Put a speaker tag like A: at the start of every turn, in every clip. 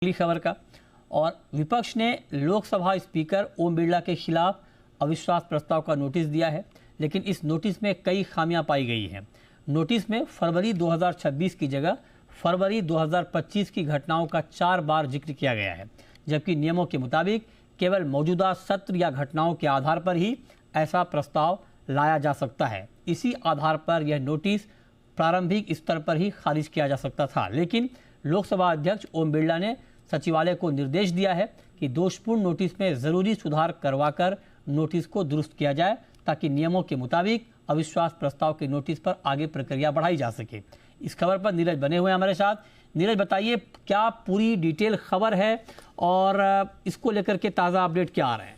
A: अगली खबर का। और विपक्ष ने लोकसभा स्पीकर ओम बिरला के खिलाफ अविश्वास प्रस्ताव का नोटिस दिया है, लेकिन इस नोटिस में कई खामियां पाई गई हैं। नोटिस में फरवरी 2026 की जगह फरवरी 2025 की घटनाओं का 4 बार जिक्र किया गया है, जबकि नियमों के मुताबिक केवल मौजूदा सत्र या घटनाओं के आधार पर ही ऐसा प्रस्ताव लाया जा सकता है। इसी आधार पर यह नोटिस प्रारंभिक स्तर पर ही खारिज किया जा सकता था, लेकिन लोकसभा अध्यक्ष ओम बिरला ने सचिवालय को निर्देश दिया है कि दोषपूर्ण नोटिस में जरूरी सुधार करवाकर नोटिस को दुरुस्त किया जाए, ताकि नियमों के मुताबिक अविश्वास प्रस्ताव के नोटिस पर आगे प्रक्रिया बढ़ाई जा सके। इस खबर पर नीरज बने हुए हैं हमारे साथ। नीरज, बताइए क्या पूरी डिटेल खबर है और इसको लेकर के ताज़ा अपडेट क्या आ रहे हैं?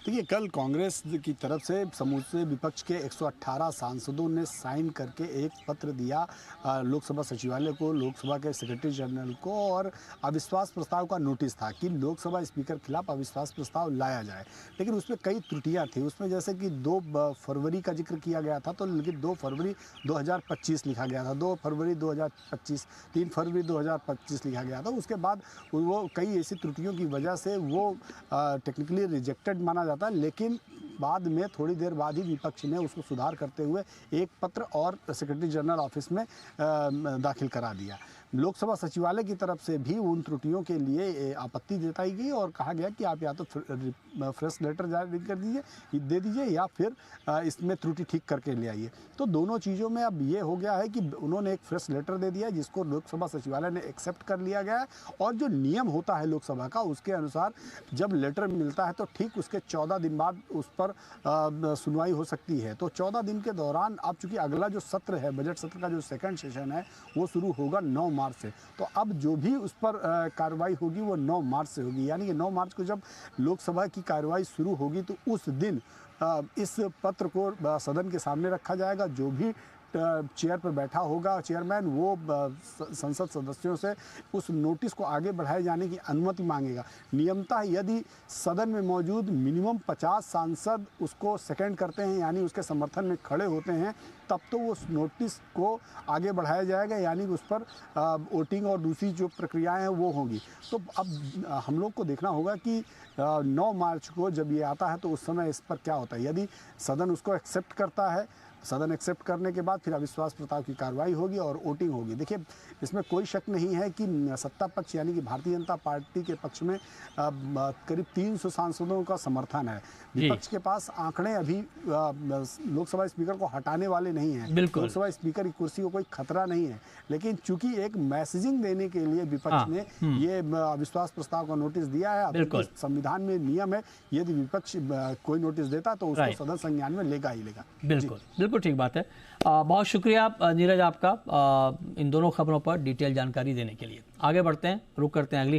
B: देखिए, कल कांग्रेस की तरफ से समूचे विपक्ष के 118 सांसदों ने साइन करके एक पत्र दिया लोकसभा सचिवालय को, लोकसभा के सेक्रेटरी जनरल को, और अविश्वास प्रस्ताव का नोटिस था कि लोकसभा स्पीकर के खिलाफ अविश्वास प्रस्ताव लाया जाए। लेकिन उसमें कई त्रुटियां थी। उसमें जैसे कि 2 फरवरी का जिक्र किया गया था, तो लेकिन 2 फरवरी 2025 लिखा गया था, 2 फरवरी 2025, 3 फरवरी 2025 लिखा गया था। उसके बाद वो कई ऐसी त्रुटियों की वजह से वो टेक्निकली रिजेक्टेड माना जाता, लेकिन बाद में थोड़ी देर बाद ही विपक्ष ने उसको सुधार करते हुए एक पत्र और सेक्रेटरी जनरल ऑफिस में दाखिल करा दिया। लोकसभा सचिवालय की तरफ से भी उन त्रुटियों के लिए आपत्ति जताई गई और कहा गया कि आप या तो फ्रेश लेटर जारी कर दे दीजिए या फिर इसमें त्रुटि ठीक करके ले आइए। तो दोनों चीज़ों में अब ये हो गया है कि उन्होंने एक फ्रेश लेटर दे दिया, जिसको लोकसभा सचिवालय ने एक्सेप्ट कर लिया गया है। और जो नियम होता है लोकसभा का, उसके अनुसार जब लेटर मिलता है तो ठीक उसके 14 दिन बाद उस पर सुनवाई हो सकती है। तो 14 दिन के दौरान अब चूंकि अगला जो सत्र है, बजट सत्र का जो सेकंड सेशन है, वो शुरू होगा 9 मार्च से। तो अब जो भी उस पर कार्रवाई होगी वो 9 मार्च से होगी, यानी कि 9 मार्च को जब लोकसभा की कार्रवाई शुरू होगी तो उस दिन इस पत्र को सदन के सामने रखा जाएगा। जो भी चेयर पर बैठा होगा चेयरमैन, वो संसद सदस्यों से उस नोटिस को आगे बढ़ाए जाने की अनुमति मांगेगा। नियमतः यदि सदन में मौजूद मिनिमम 50 सांसद उसको सेकंड करते हैं, यानी उसके समर्थन में खड़े होते हैं, तब तो उस नोटिस को आगे बढ़ाया जाएगा, यानी उस पर वोटिंग और दूसरी जो प्रक्रियाएं हैं वो होंगी। तो अब हम लोग को देखना होगा कि 9 मार्च को जब ये आता है तो उस समय इस पर क्या होता है। यदि सदन उसको एक्सेप्ट करता है, सदन एक्सेप्ट करने के बाद फिर अविश्वास प्रस्ताव की कार्रवाई होगी और वोटिंग होगी। देखिए, इसमें कोई शक नहीं है कि सत्ता पक्ष यानी कि भारतीय जनता पार्टी के पक्ष में करीब 300 सांसदों का समर्थन है। विपक्ष के पास आंकड़े अभी लोकसभा स्पीकर को हटाने वाले नहीं हैं। लोकसभा स्पीकर की कुर्सी को कोई खतरा नहीं है, लेकिन चूंकि एक मैसेजिंग देने के लिए विपक्ष ने ये अविश्वास प्रस्ताव का नोटिस दिया है। संविधान में नियम है, यदि विपक्ष कोई नोटिस देता तो उसको सदन संज्ञान में लेगा ही लेगा।
A: बिल्कुल ठीक बात है। बहुत शुक्रिया नीरज आपका इन दोनों खबरों पर डिटेल जानकारी देने के लिए। आगे बढ़ते हैं, रुक करते हैं अगली